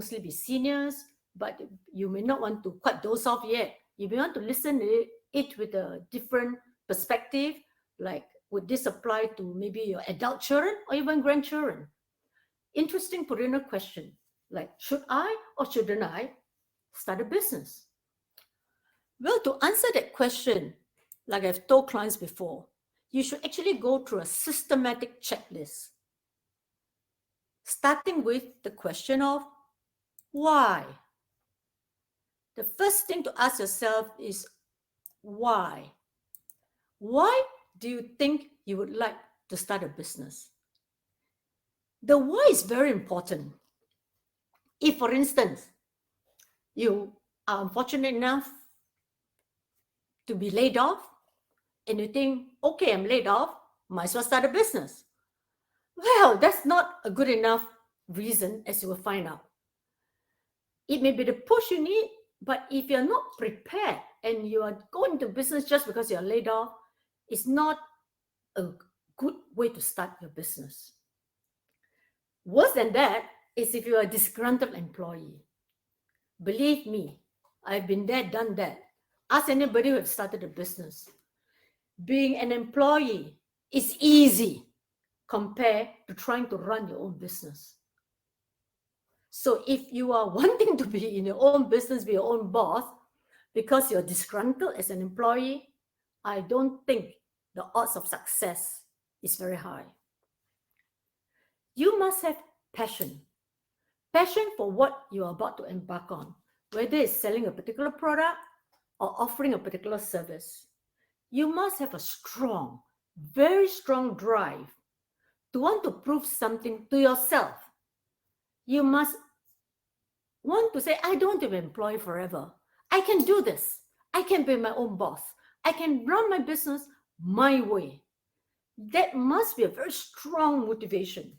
mostly be seniors, but you may not want to cut those off yet. You may want to listen to it with a different perspective, like would this apply to maybe your adult children or even grandchildren? Interesting perennial question, like should I or shouldn't I start a business? Well, to answer that question, like I've told clients before, you should actually go through a systematic checklist, starting with the question of why. The first thing to ask yourself is why? Why do you think you would like to start a business? The why is very important. If, for instance, you are unfortunate enough to be laid off and you think, okay, I'm laid off, might as well start a business. Well, that's not a good enough reason, as you will find out. It may be the push you need, but if you're not prepared and you are going to business just because you're laid off, it's not a good way to start your business. Worse than that is if you're a disgruntled employee. Believe me, I've been there, done that. Ask anybody who has started a business. Being an employee is easy compared to trying to run your own business. So if you are wanting to be in your own business, be your own boss, because you're disgruntled as an employee, I don't think the odds of success is very high. You must have passion for what you are about to embark on, whether it's selling a particular product or offering a particular service. You must have a strong, very strong drive to want to prove something to yourself. You must want to say, I don't want to be employed forever. I can do this. I can be my own boss. I can run my business my way. That must be a very strong motivation.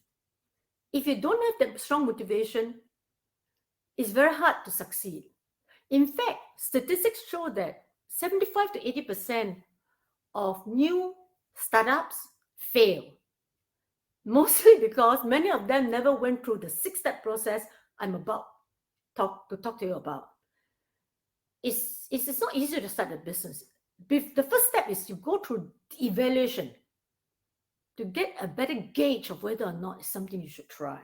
If you don't have that strong motivation, it's very hard to succeed. In fact, statistics show that 75 to 80% of new startups fail. Mostly because many of them never went through the 6-step process I'm about to talk to you about. It's not easy to start a business. The first step is you go through evaluation to get a better gauge of whether or not it's something you should try.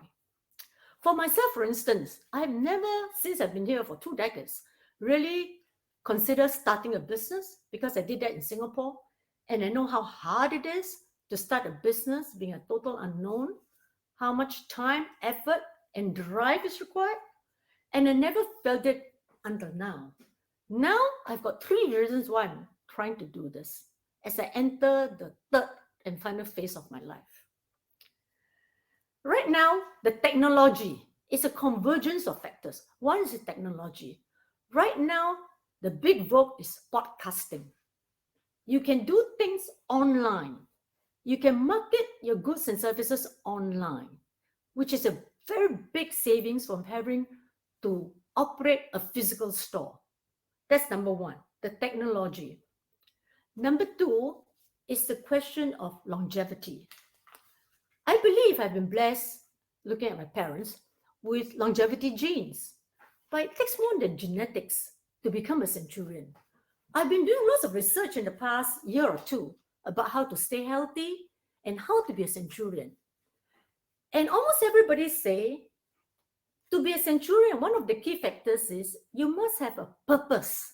For myself, for instance, I've never, since I've been here for 2 decades, really considered starting a business because I did that in Singapore. And I know how hard it is to start a business, being a total unknown, how much time, effort, and drive is required. And I never felt it until now. Now I've got 3 reasons why I'm trying to do this as I enter the third and final phase of my life. Right now, the technology is a convergence of factors. One is the technology. Right now, the big vogue is podcasting. You can do things online. You can market your goods and services online, which is a very big savings from having to operate a physical store. That's number one, the technology. Number 2 is the question of longevity. I believe I've been blessed, looking at my parents, with longevity genes. But it takes more than genetics to become a centurion. I've been doing lots of research in the past year or 2 about how to stay healthy and how to be a centurion. And almost everybody say, to be a centurion, one of the key factors is you must have a purpose.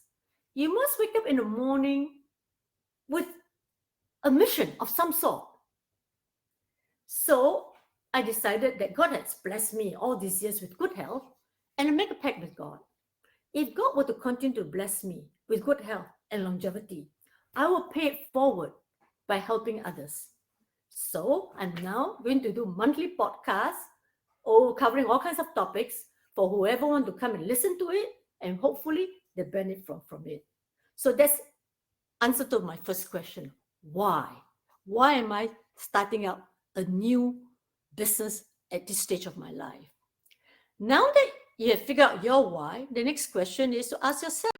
You must wake up in the morning with a mission of some sort. So I decided that God has blessed me all these years with good health, and I make a pact with God. If God were to continue to bless me with good health and longevity, I will pay it forward by helping others. So I'm now going to do monthly podcasts covering all kinds of topics for whoever wants to come and listen to it, and hopefully they benefit from it. So that's answer to my first question. Why? Why am I starting out a new business at this stage of my life? Now that you have figured out your why, the next question is to ask yourself,